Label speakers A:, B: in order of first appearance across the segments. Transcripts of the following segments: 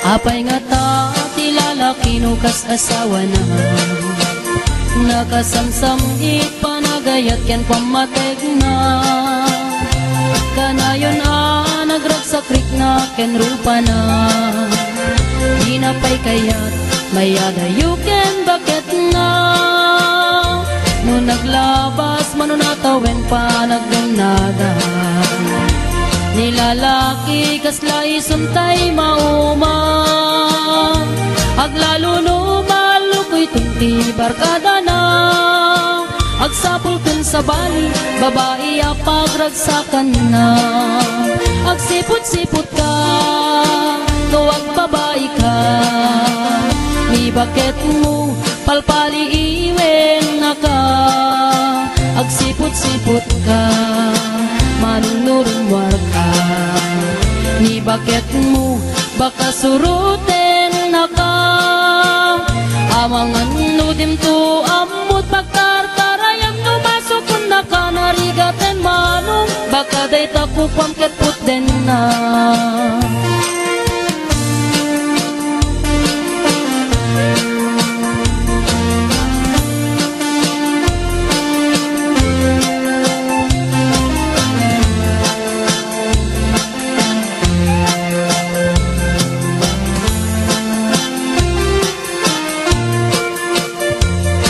A: Apay nga ta, ti lalaki no kas asawa na nakasamsam ipanagayat ken pamateg na kanayon nagragsakrik na ken rupa na di na pay kayat mayadayo ken bakit na no naglabas manunatawen pa nagdunada nilalaki kasla isuntay mauma aglalo no malukoy tunti barkada na agsapul kun sa bali babae apagragsakan na agsipot-sipot ka tuwag babae ka ni bakit mo palpali iwen na ka agsipot-sipot ka manunurumwar ka ni bakit mo baka suruten na ka amangan nudim to amut pagtartarayam no masukun na ka narigaten manong baka day takupam ket puten na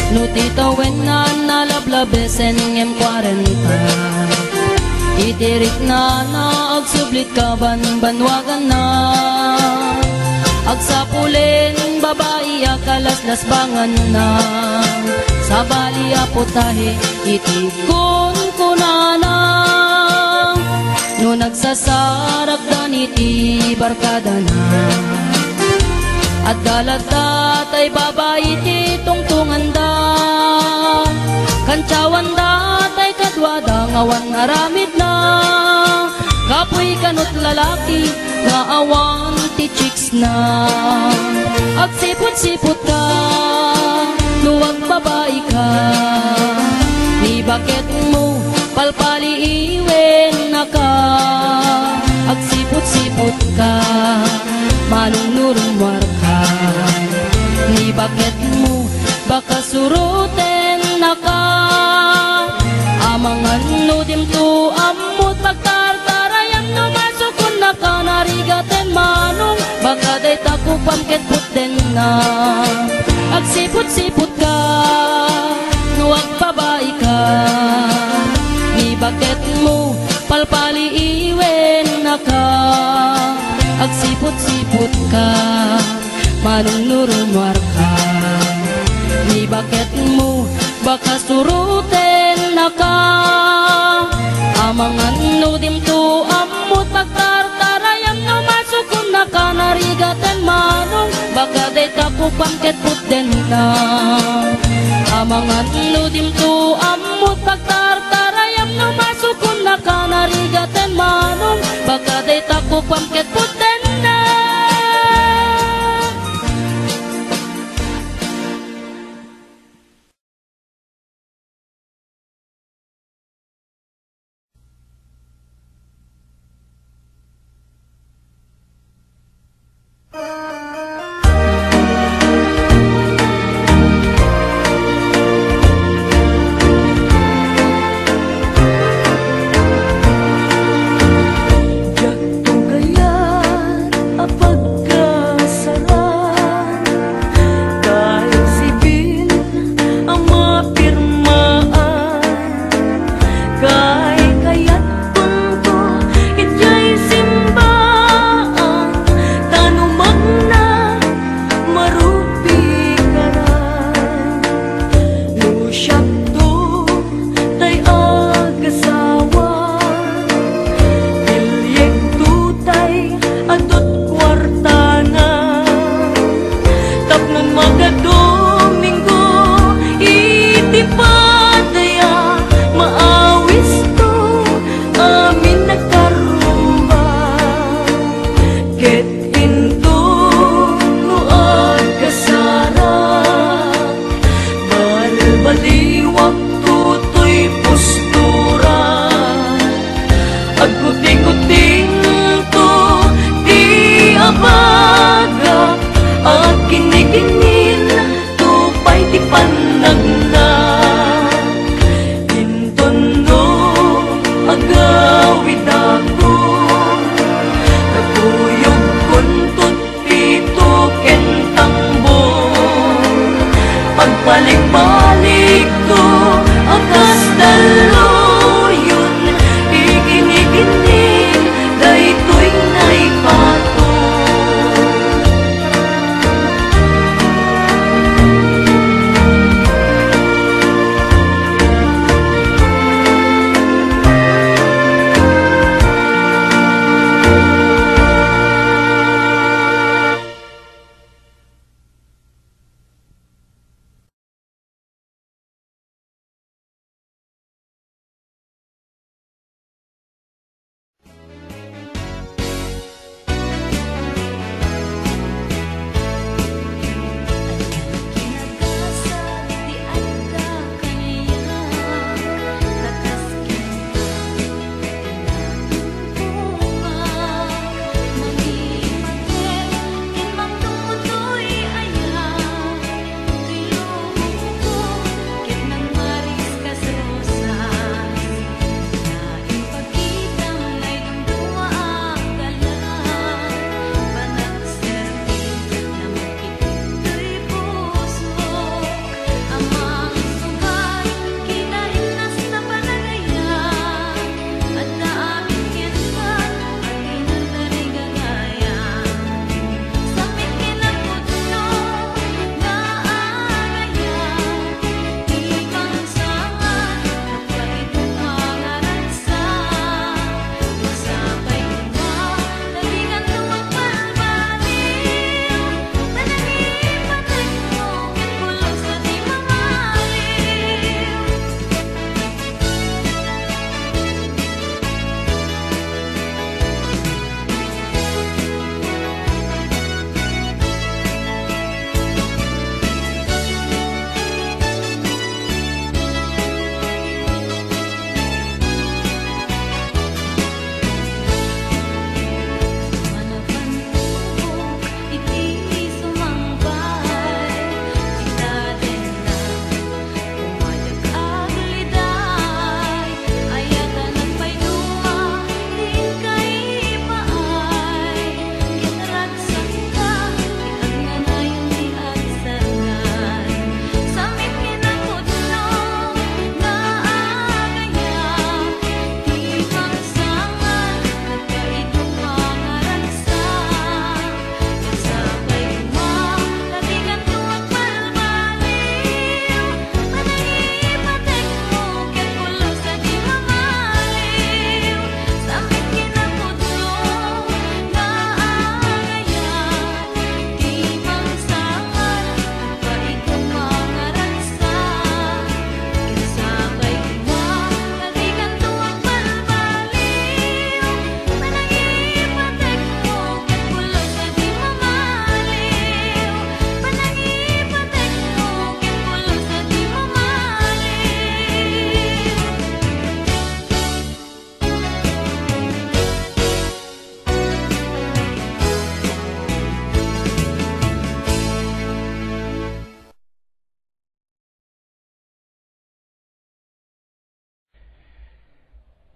A: Nutitawen na nalablabesen ngem 40 itirik na agsublit ka banwagan na agsapulin babae akalaslas bangan na sa bali aputahe itikon kunana no nagsasarap dan iti barkada na at dalat ay babae ti tungtungan da kancawan da tay kadwada ngawan aramid na kapoy kanot lalaki nga awan ti chicks na at sipot-sipot ka luwag babae ka ni bakit mo palpali iwen na ka at sipot-sipot ka manunurumwar ka ni bakit mo baka suruten na ka amangan nudim to amut pagtartarayam no masukun na ka narigaten manong baka day takupam ket puten na agsipot-sipot ka nuwag babae ka ni bakit mo palpali iwen na ka agsipot-sipot ka manunurumwar ka ni bakit mo baka suruten na ka amangan nudim to amut pagtartarayam no masukun na ka narigaten manong baka day takupam ket puten na amangan nudim to amut pagtartarayam no masukun na ka narigaten manong baka day takupam ket puten na
B: Jatuh gaya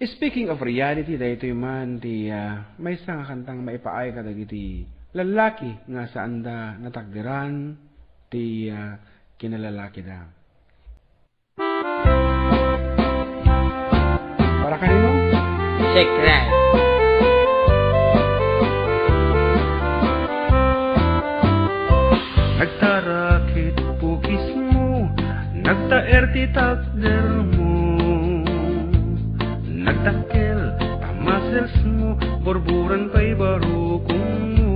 B: Speaking of reality, dahito man ti may isang kantang maipaay ka dagiti lalaki nga saan da natagdiran ti kinalalaki da. Para kanino?
C: Secret.
B: Nagtarakit pukis mo, nagtaer ti takder mo, nagtakkel tamasels mo, borburan pa'y barukong mo.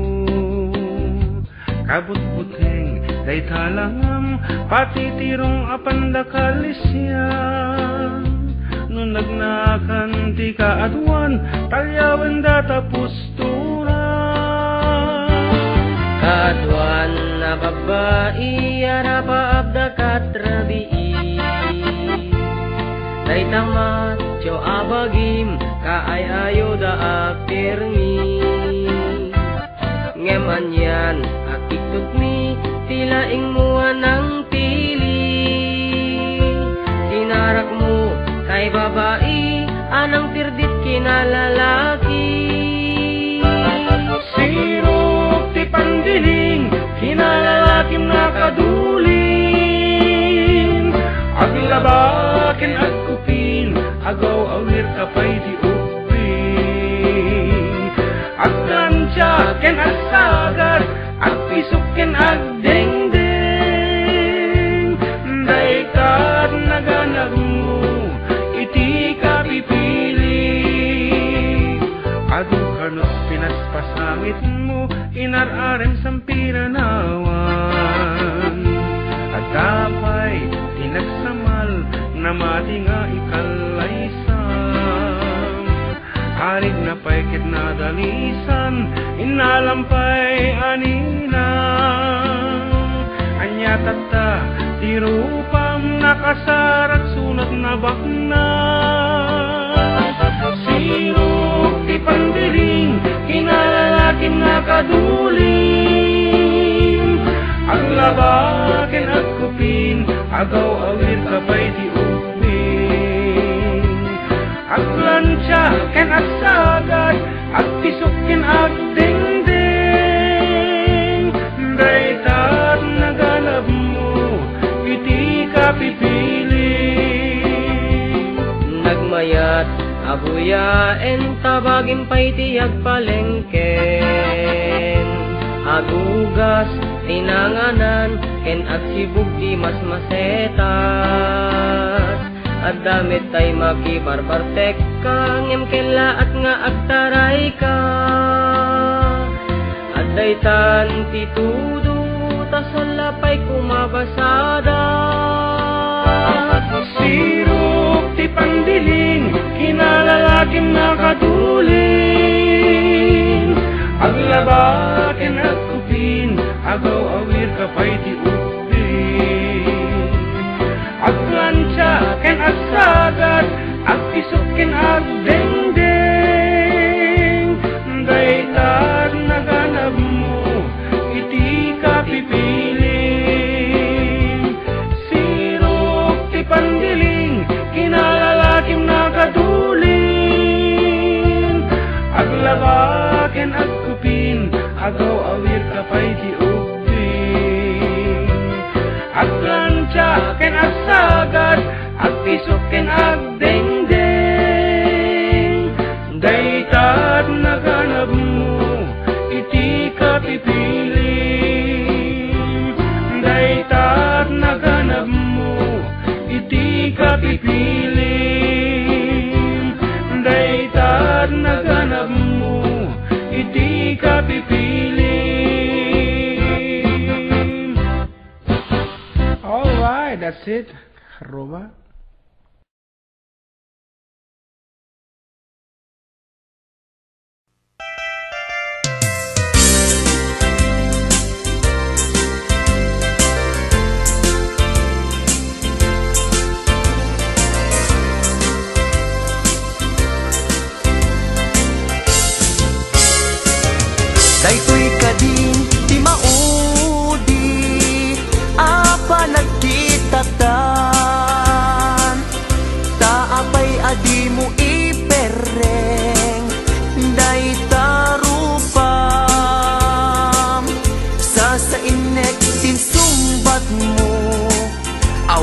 B: Kabut-buteng day talangam, pati tirong apandakalisyan. Nung nagnakan ti kaadwan, talyawan datapos
C: Kaadwan na babae, arabaab da katrabii. Day tamat, tiyo abagim, kaayayo da apirmi. Ngeman yan, akikot mi, tilaing mua ng pili. Tinarak mo, kay babae, anang tirdit kinalalaki.
B: Sirok ti pandiling, kinalalakim na kaduling. Aglabakin at kupin, agaw awir kapay di uping. Aglansyakin at sagar, at pisukin at dengdeng. Daykat naganag mo, iti ka pipili. Adu kanot pinaspasangit mo, inararem sampiranawan. At tapay tinagsamal, na mati nga ikalaysam. Arig na paikit na dalisan, inalampay anina. Anya tata, di rupam nakasarat sunat na bakna. Sirok ti pandiling, kinalalakim na kaduling. Aglabakin at kupin, agaw awir kapay di uping. Aglansyakin at sagad, at pisukin at dingding. Daytat naganap mo, iti ka pipili.
C: Nagmayat abuyaen, tabagin pa'y tiyag palengken. Agugas, tinanganan, ken agsibug di mas masetas. At damit tay makibarbartek ka, ngem kela at nga agtaray ka. At daytan titudo, tasalapay kumabasada.
B: Sirok ti pandiling, kinalalakim na kaduling. Aglabakin at kupin, agaw awir kapay ti uping. Aglansyakin at sagad, at pisukin at dengdeng. Daytat naganap mo, iti ka pipiling. Sirok ti pandiling, kinalalakim na kaduling. Aglabakin at kupin, agaw awir kapay di uping. Aglansyakin at sagad, at pisukin at dengdeng. Daytat naganap mo, iti ka pipiling. Daytat naganap mo, iti ka pipiling. Daytat naganap mo, iti ka pipiling. Alright, that's it. Roma.
D: Daytoy kadin ti maudi, apa nagkita ta.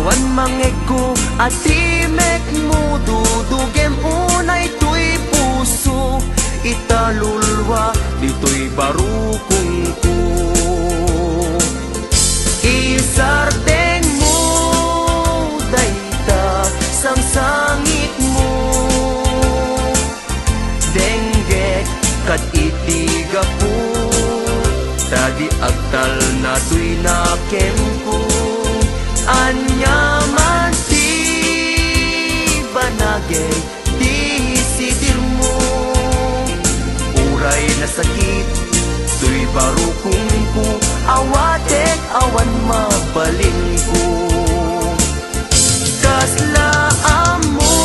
D: awan mangego at timek mo dudugem unay tuy puso italulwa dito'y barukong ko isardeng mo dayta sang sangit mo denggek kat itiga po tadi agtal na tuy nakem ko anyaman ti banagay di sidir mo uray na sakit tuy barukong ko awatek awan mabalin ko kaslaan mo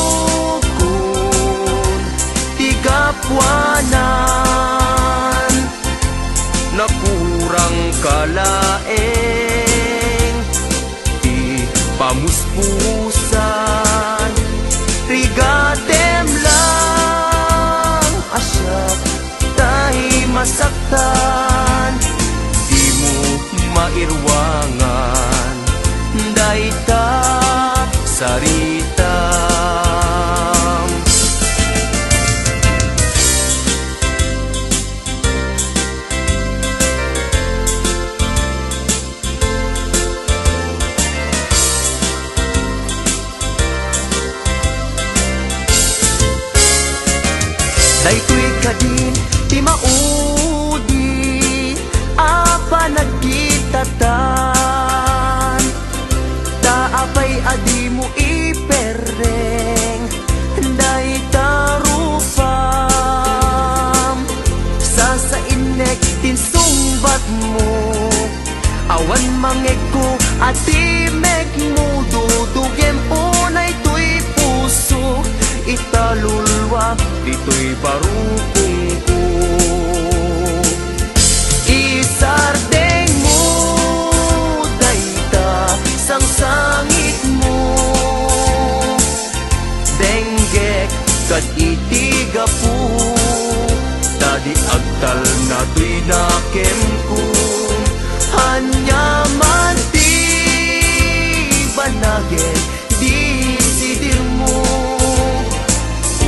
D: kun tigapwanan nakurang kalaeng di pamuspusan rigatem lang asyak tahi masaktan di mo mairwangan dayta sarita daytoy kadin ti maudi apa nagkitatan taapay adi mo ipereng day tarupam sa inek tinsumbat mo awan mangeko at timek mo dudugem unay tuy puso italulwa dito'y barukong ko isardeng mo dayta sang sangit mo denggek kat itiga po tadi agtal na tuy nakem ko hanyaman ti banagin di sidir mo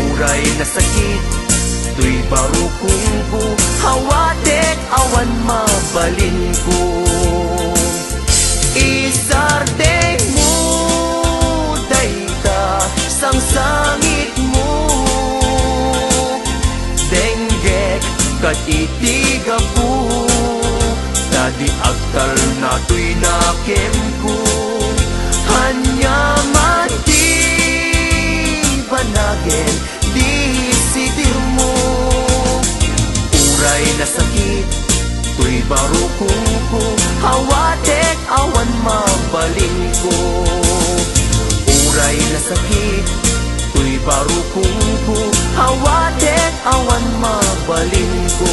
D: uray na sakit tuy barukong ko hawatek awan mabalin ko isardeng mo dayta sang sangit mo denggek kat itiga po tadi agtal na tuy nakem ko hanyaman ti banagin di sidir mo uray na sakit tuy barukong ko hawatek awan mabalin ko uray na sakit tuy barukong ko hawatek awan mabalin ko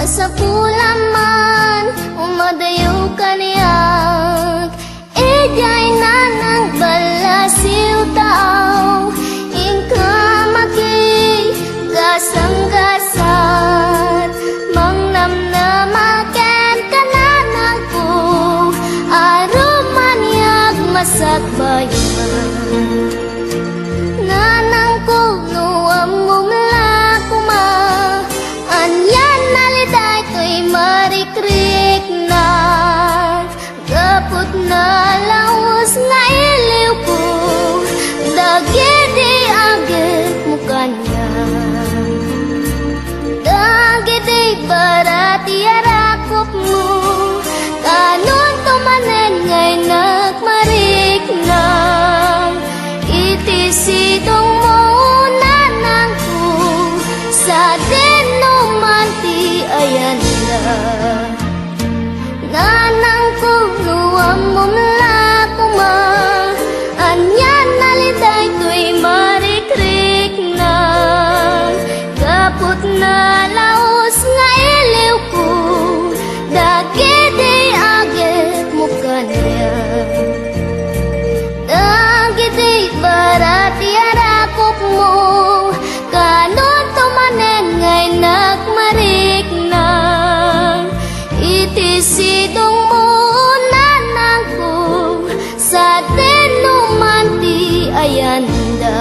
E: sa pulaman umadayo kaniyak ijay nanang balasiw tao ingka maki gasang-gasat mangnamnamaken kananang ko arumanyag masakbayan nanang ko nuam mumlakuma anyan naliday to'y marikrik na gapot na laos nga iliw ko dagidi agit mo kanya dagidi barati arakop mo kanon tumanen ngay nagmarik na itisidong mo nanang ko sa dinuman ti ayan na Dagiti agit mo kanya Dagiti barati arakop mo Kanon tumanen ngay nagmarik na Iti sidong mo nanang ko Sa tinuman ti ayanda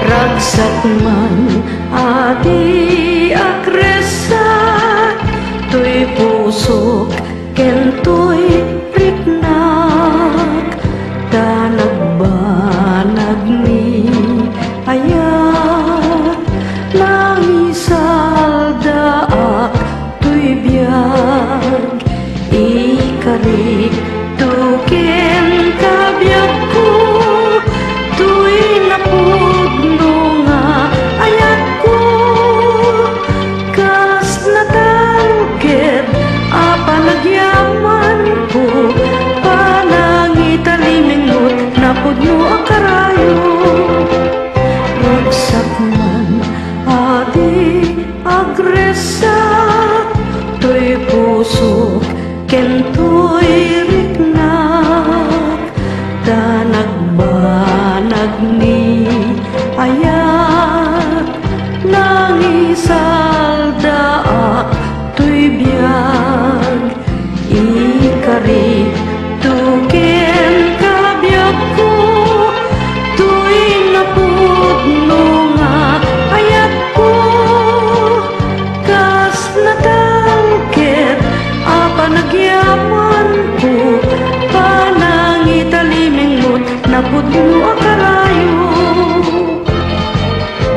F: Ragsak man adi agresa Tuy pusok ken tuy riknak Tanagbanag ni ayat Nangisal daak tuy biyag Ikarik tuken kabiyag ko Tuy napudno nga ayat ko Kas natalukid apanagyaman ko Panangitalimingot napudno ang karayo Ragsak man adi agresa Tuy pusok ken tuy riknak Tanagbanag ni ayat Nangisal daak tuy biyag Ikari tuken kabiyag ko Tuy napudno nga ayat ko Kas natalukid apanagyaman ko Panangitalimingot napudno ang karayo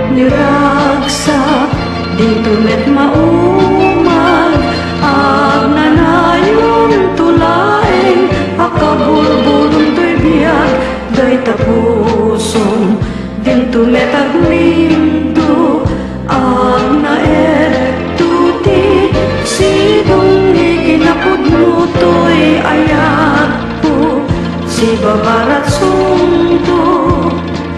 F: Niragsak dito met maumag Agnanayon tulaeng akabulbulong to'y biyag Day tapuson dito met agmindo Agnaed tuti sidong ikinapudno to'y ayat po Si babarat sundo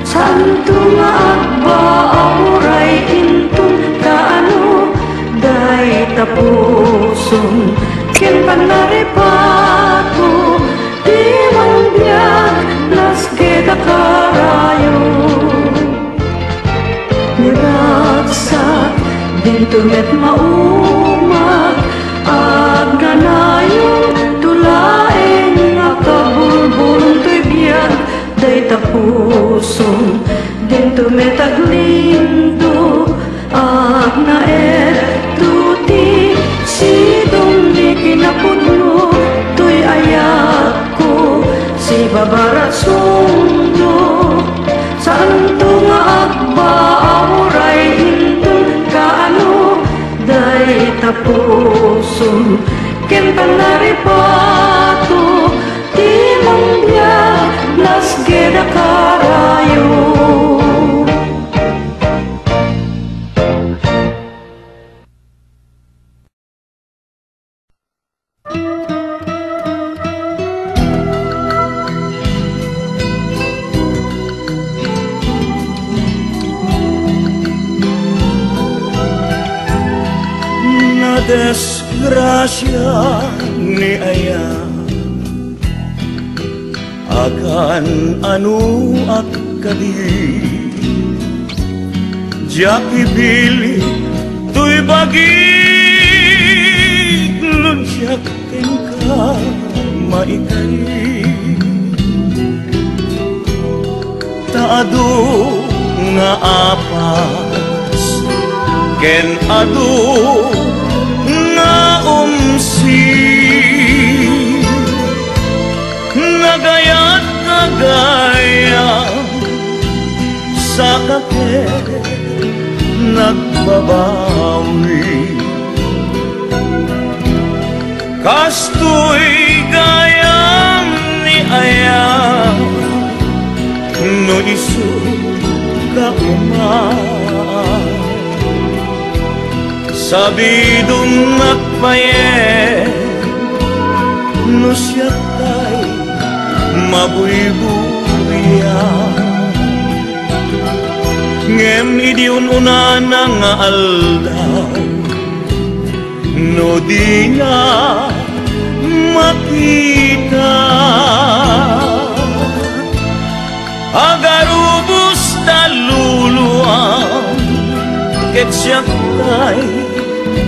F: Santo nga agba amuray intong kaano Day tapuson ken panaripato Di mang biyag nasgeda karayo Niragsak dito met maumag Agnanayon tulaeng akabulbulong to'y biyag Day tapuson dito met aglindo Agnaed tuti sidong di kinapudno To'y ayat ko si babarat sundo Santo nga agba amuray intong kaano Day tapuson ken panaripato Di mang biyag nasgeda karayo
G: Desgrasya ni ayah akan anu akadi Jaki bili tuy bagi lunjak tengka maikari Ta adu nga apas ken adu nga nagayat kagaya sa kape nag babawi. Kastoy gayam ni aya no isu ka sabidong nakpaye no siya tay mabuybuya ngem idiun una nga aldaw no di na makita agarubos taluluan ket siya tay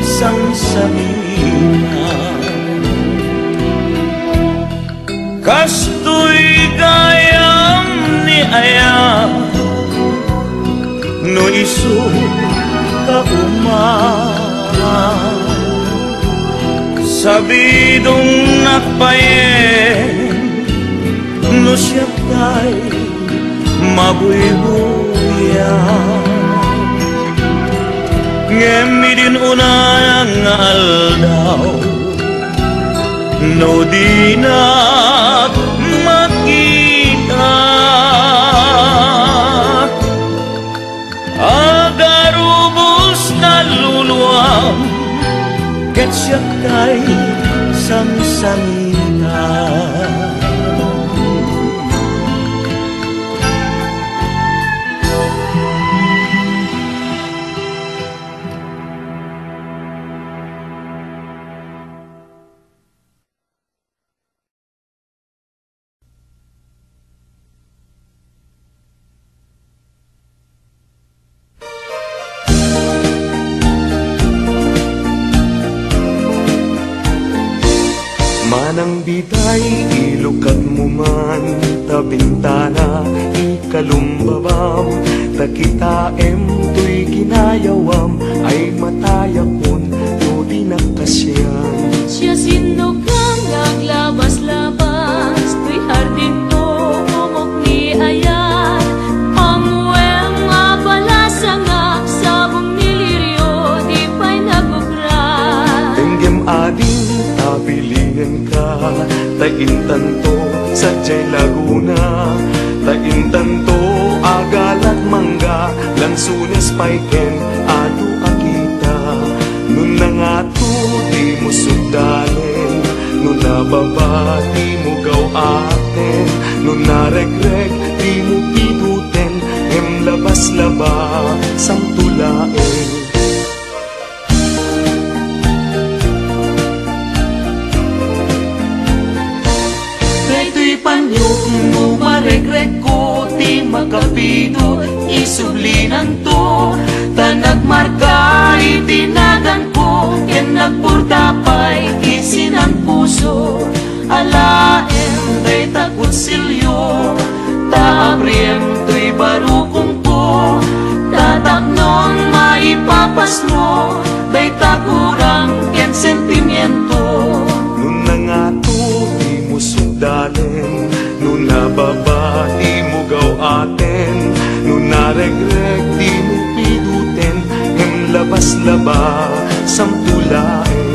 G: sangsamina kastoy gayam ni aya no isu ka sabidong nakpayen no siya tay mabuybuya ngem din una nga aldaw no di na makita agarubos na luluwam ket siya tay samsamina.
D: Manang bitay, ilukat mo man, ta bintana, ikalumbabam, ta kitaem, to'y ginayawam, ay matayakon, no di nakasyan.
A: Siya sinukang naglabas-labas, to'y hardin to, kumok ni ayan, amuem nga balasa nga, sabong niliryo, di pa'y nagugran.
D: Tenggem ading, tabilingan ka, taintan to, sadyay Laguna, taintan to, agalat mangga, lansunes paiken, adu akita, nun na nga to, di mo sundalin, nun nababa, di mo gaw aten, nun naregreg, di mo piduten, em labas-laba, sang tulaen.
F: Panyok mo maregreg ko, di makapido, isublinan to, tanagmarka, itinagan ko, ken nagpurdapay, isinan puso, alaen, day tagutsilyo, taabriem, to'y barukong ko, tataknon, maipapas mo, day takurang, ken sentimiento.
D: Nun na nga to, di mo sundalin, nun nababa, di mo gaw aten, nun naregreg, di mo piduten, em labas-laba, samtulaen.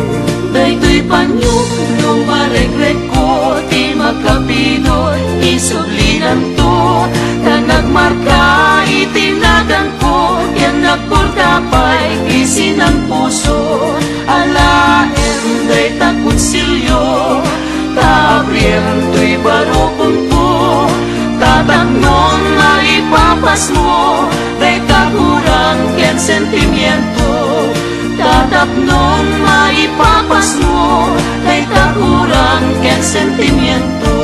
F: Daytoy panyok, nung maregreg ko, di makapido, isublinan to, tanagmarka, itinagan ko, yan nagpurdapay, isinang puso, alaen, day takutsilyo, taabriem, to'y barukong ko, tataknon, maipapas mo, day takurang, ken sentimiento, tataknon, maipapas mo, day takurang, ken sentimiento.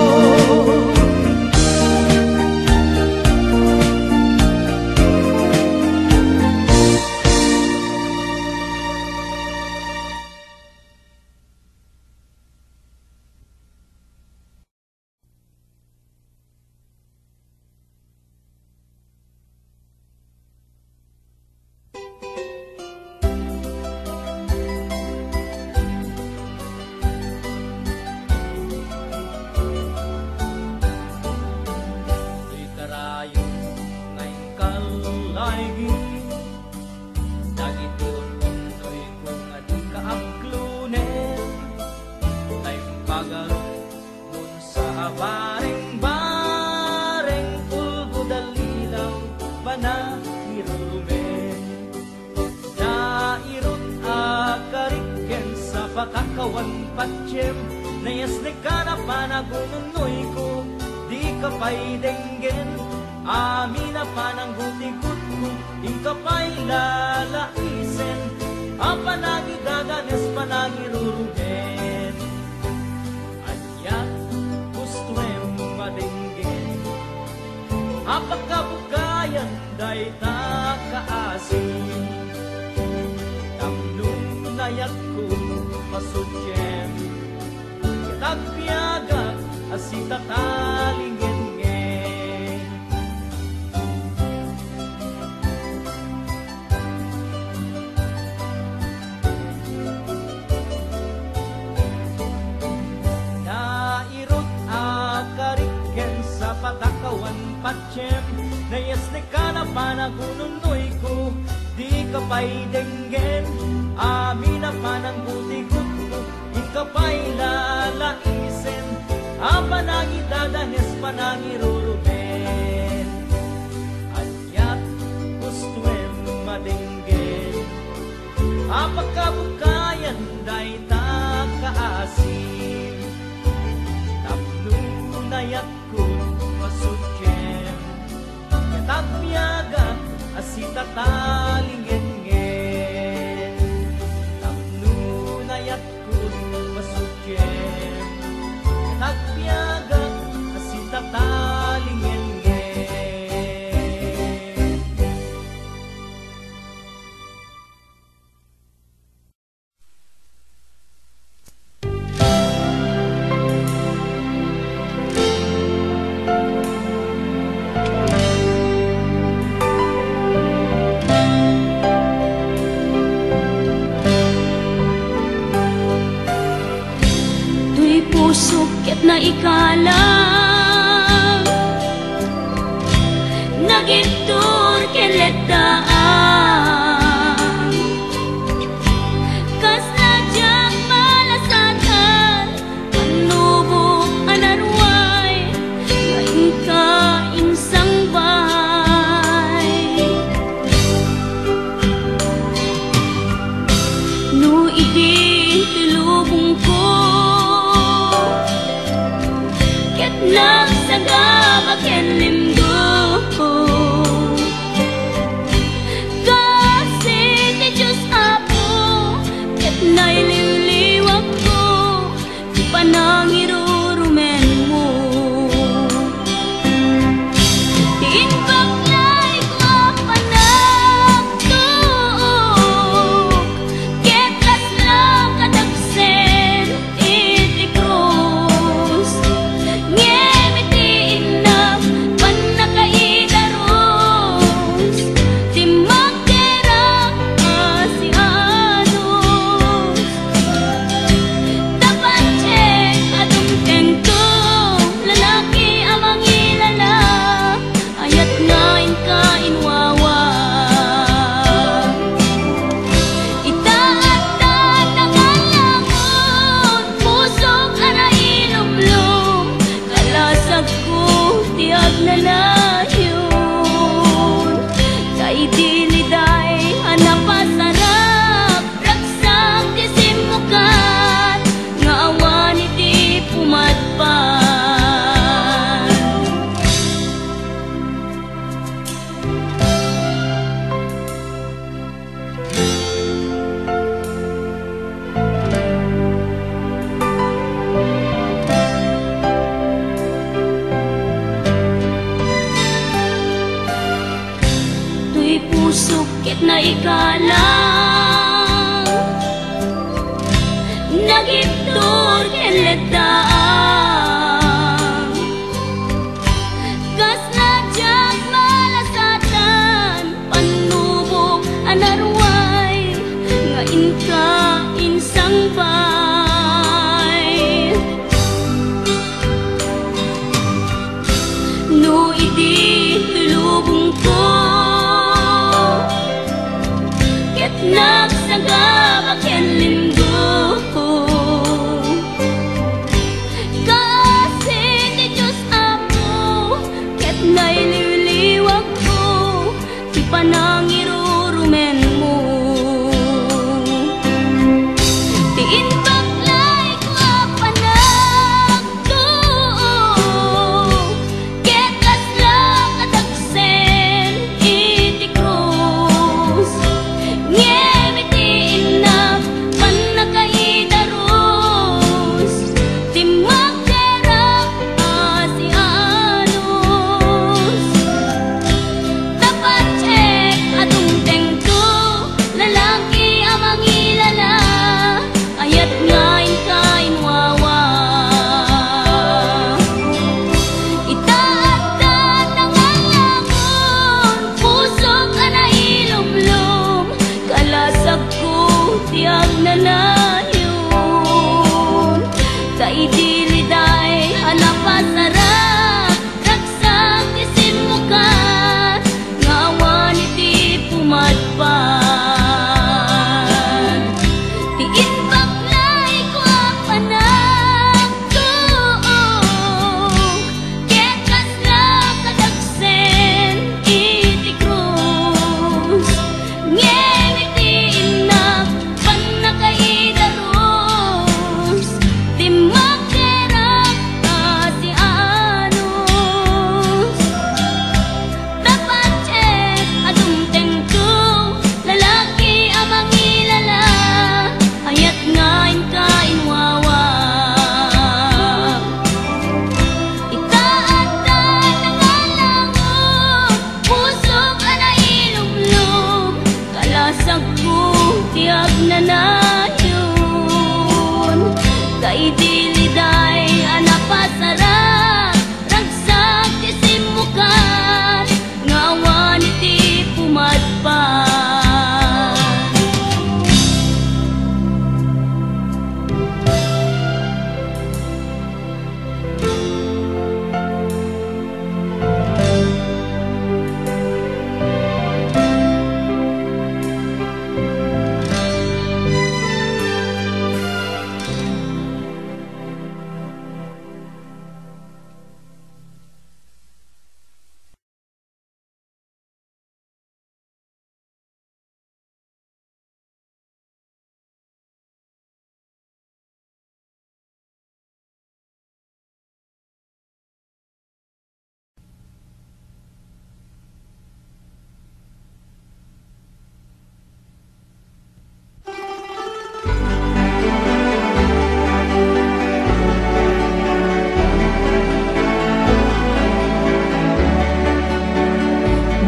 H: patakawan patsyem, nayas ni ka na panagununoy ko, di ka pa'y denggen, amin na pananggutikot ko, ika pa'y lalaisen, ang panagidaganes panagirurugen. At gustuem madenggen, ang pagkabukayan day takaasin, tamnong nayak ko masudyem, kitagpiagak asita talingen ngen. Nairot akariken sa patakawan patsyem, nayas ni ka na panagununoy ko, di ka pa'y denggen, amin na pananggutikot ko, ika pa'y lalaisen, ang panangidadanes panagirurumen. At gustuem madenggen, ang pagkabukayan day takaasin, tapno nayat ko masudyem, kitagpiaga asita talingen ngen, tapno nayat ko masudyem, kitagpiaga asita talingen ngen.
A: Pusukit na ikalang nagitur keletaan, kas na diyang malasatan, panubok anarway, ngayon ka insang bahay. No idi tilubong ko nagsagabak yan limgo, kasi ni Diyos Apo ket naililiwag ko, di panangirurumen mo. Diin baklay ko panagtuok, ket laslang kadagsen itikros, pusukit na ikalang nagitur keletaan, kas na diyang malasatan, panubok anarway, ngayon ka insang bay. No idi tulubong ko, nagsagabak yan linggo, kasi ni Diyos Apo ket naililiwag ko, di panangirurumen mo. Diin
E: tiag na nayon. Kay diliday hanapasarap ragsak isin mo ka ngawan iti pumadpan. Tiin baklay ko apanak ko kekas na kadagsen iti krus ngem iti inak panakaidarus di makerap si anus dapat check adumteng ko lalaki amang ilala ayat ngain kainwawa itaata nangalango pusok ana ilumlum kalasag ko tiag na nayon. Kay diliday anapasarap ragsak isin mo ka ngawan iti pumadpan.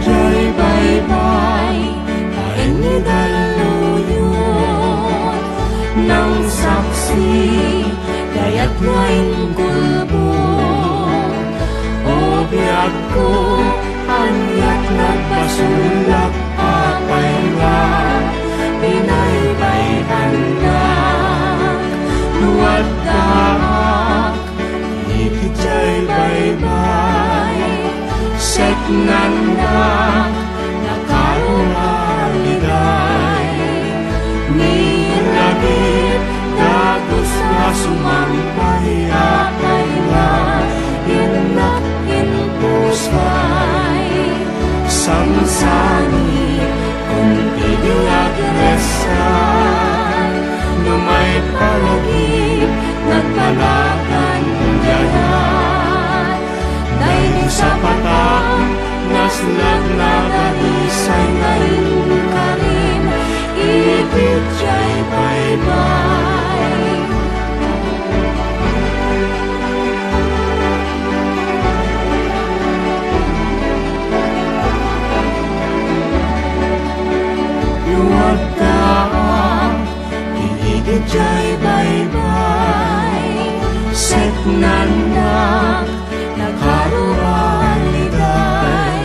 F: Jai bye-bye, paingin daluyot ng saksi, kaya't ngayon kulbo. O biyag ko, anyak nagpasulak, apay nga, pinaybayhan na. Luwad daak, ikit jay bye-bye, set nanda nakaruhaliday nilagit dagos na sumampay apay nga inak inpusay samsani kung pidiyagresan numay palagip nagpalakan jayan dahil sa patang naslag naganisay ngayon karim ibig jay bye-bye. Luwag ka ibig jay bye-bye. Set nanak nakaruhaliday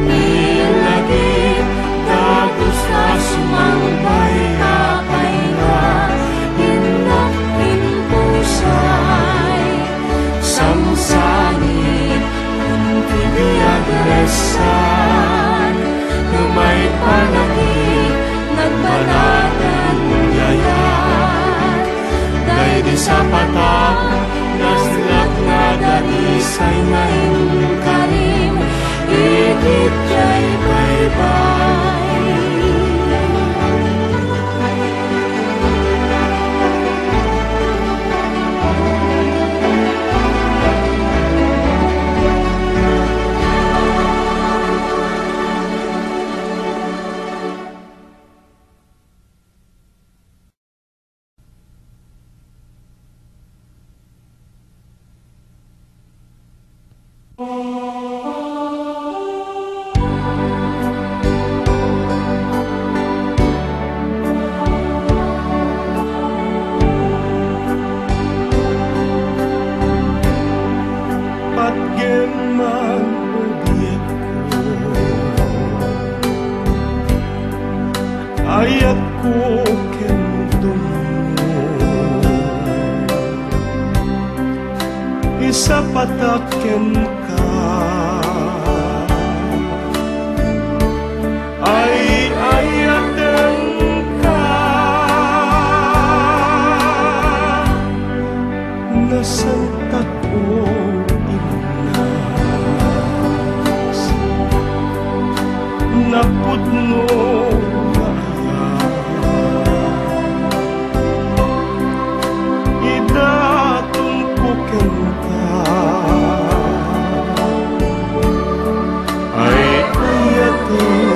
F: nilagit dagos na sumampay apay nga inak pinpusay samsani kung piniyagresan may palagi nagbalatan yayan dahil di sa patang naslak na danisay ngayon karim ikit jay bye-bye.
D: sa patakyan ka ay ayaten ka nasantak ko inas napudno na idatong puken ka ay ayaten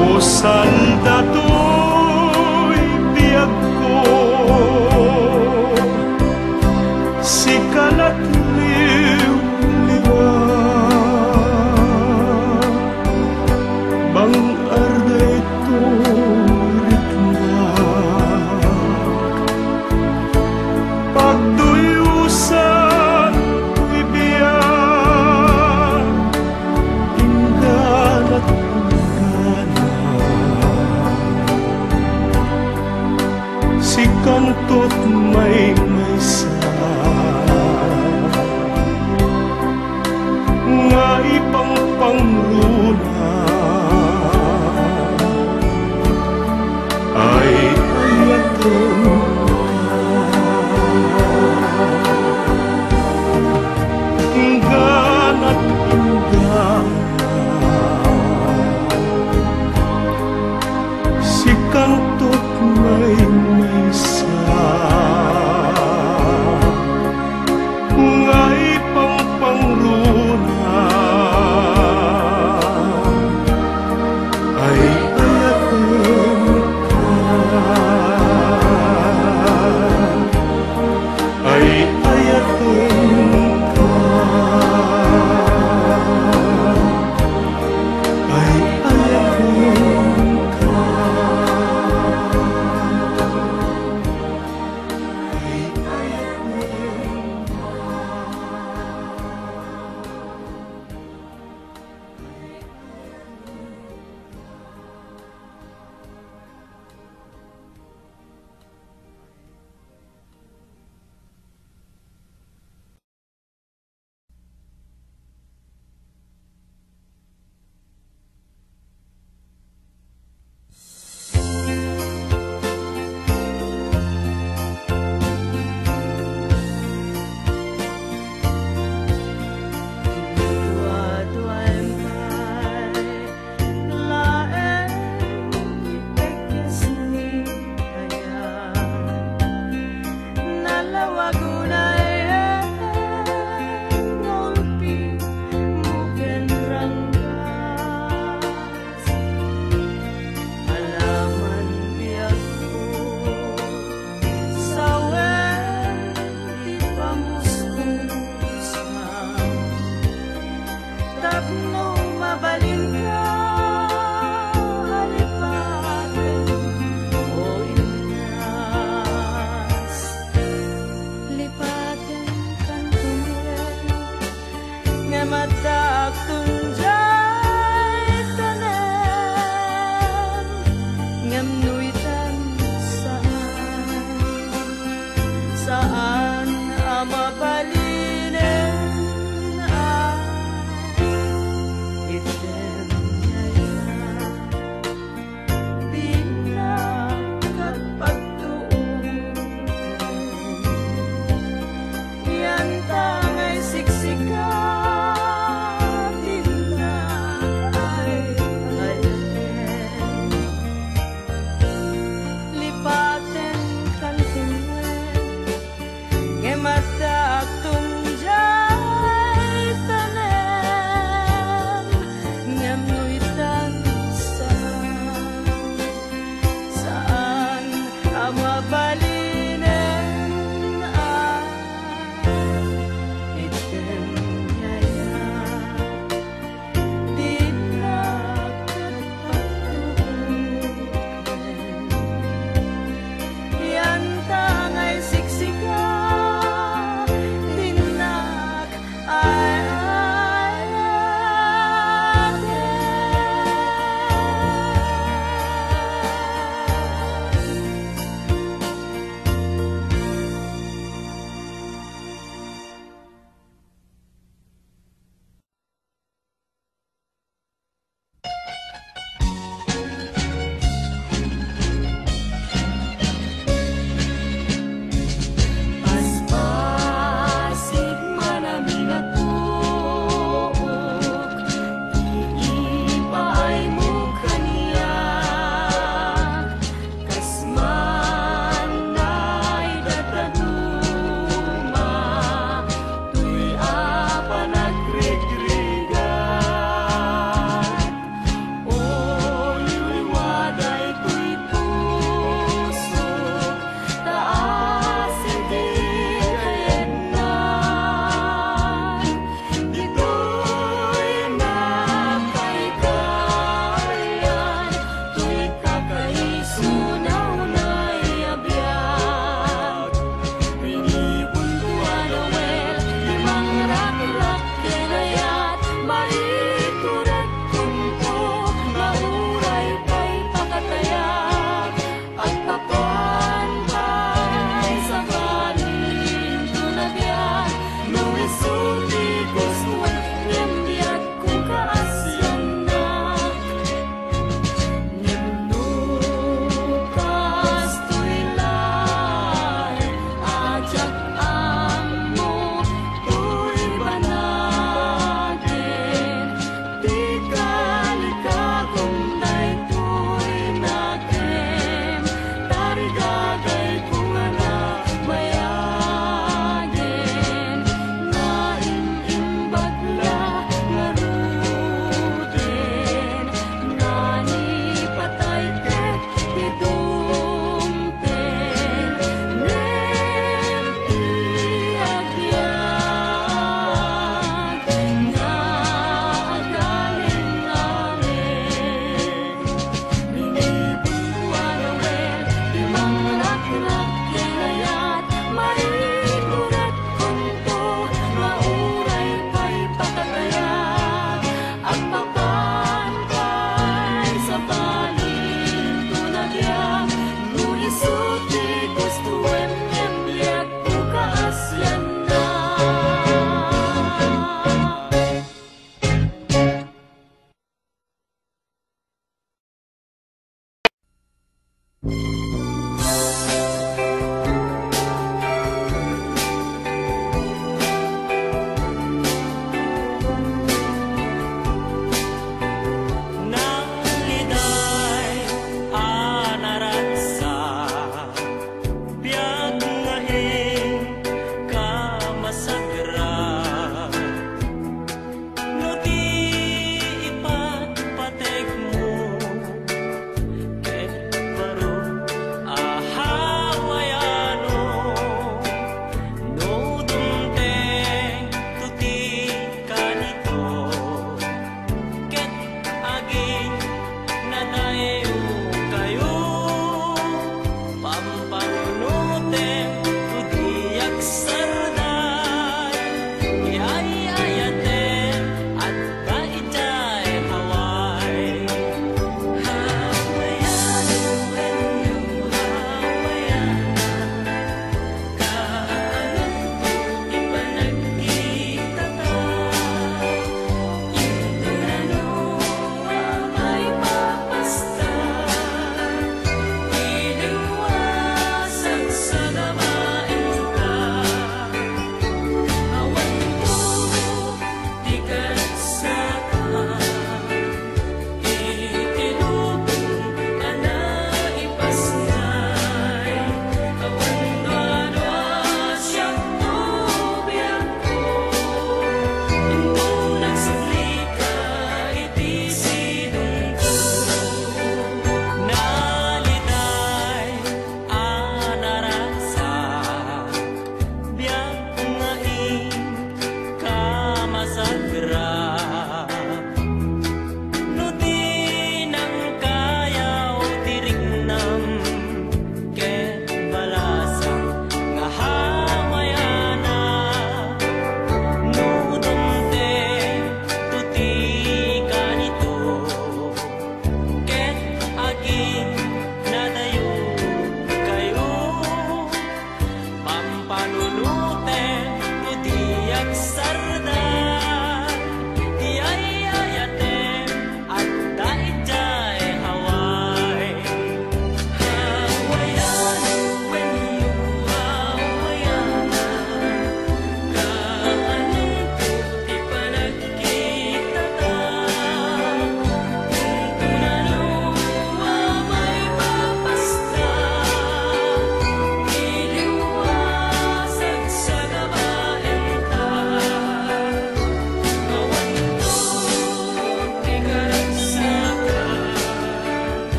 D: o saldato'y biyag ko si kalat liw-liwa bang arday tulit na pagduyusan ibiyag ingganat ingganat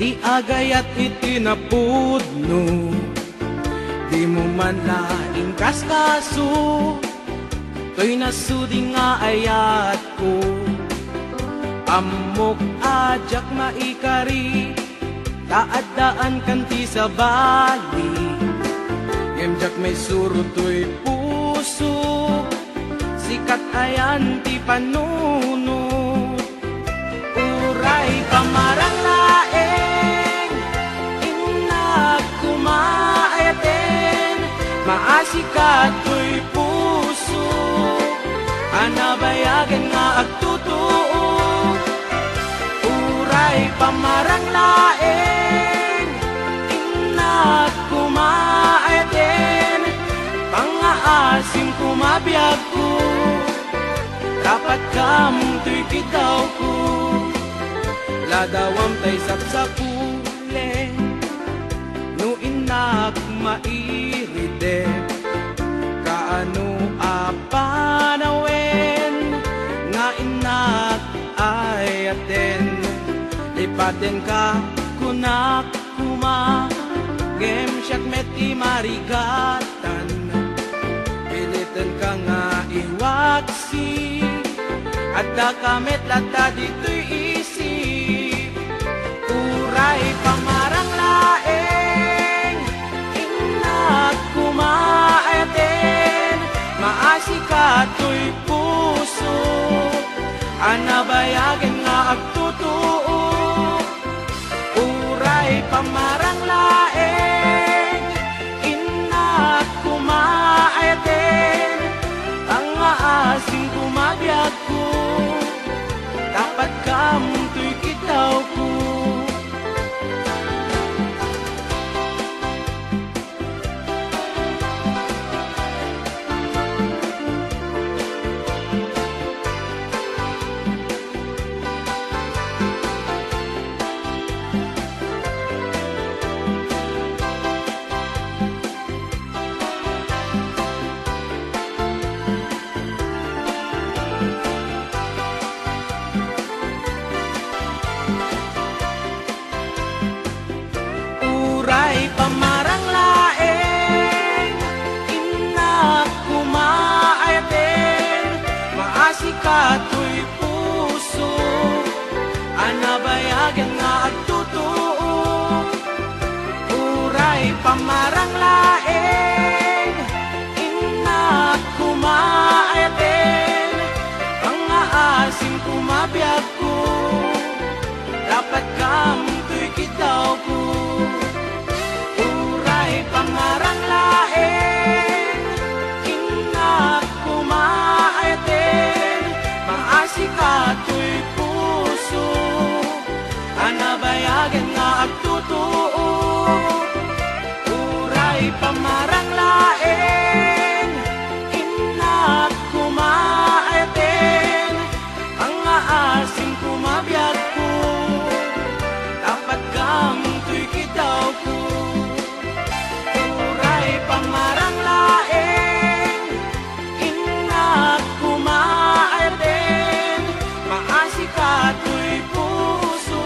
H: Di agayat itinapudno, di mo man laing kaskaso. To'y nasudi nga ayat ko, amok ajak maikari, taad-daan kanti sa bali. Gemjak may suro to'y puso, sikat ayan ti panunod. Uray pamarang laeng, inag kumaayaten, maasikat to'y puso, anabayagan nga agtutuo. Uray pamarang laeng, inag kumaayaten, pangaasim kumabiyag ko, dapat kamong to'y kitaw ko. Ladawam tay sapsapule, no inak mairide, kaano apanawen, nga inak ayaten. Lipaten ka kunak kuma, gemsyak meti marigatan, pilitan ka nga iwaksi, at dakamet lata dito'y isip. Uray pamarang laeng, inag kumaayaten, maasikat to'y puso, anabayagan nga agtutuo. Uray pamarang laeng, inag kumaayaten, pangaasim kumabiyag ko, dapat kamong to'y kitaw ko. Pamarang laeng, inag kumaayaten, maasikat to'y puso, anabayagan nga agtutuo. Uray pamarang laeng, inag kumaayaten, pangaasim kumabiyag ko, dapat kamong to'y kitaw ko. Pamarang laeng, inag kumaayaten, maasikat to'y puso, anabayagan nga agtutuo. Uray pamarang laeng, inag kumaayaten, pangaasim kumabiyag ko, dapat kamong to'y kitaw ko. Pamarang laeng, inag kumaayaten, maasikat to'y puso,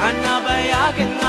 H: anabayagan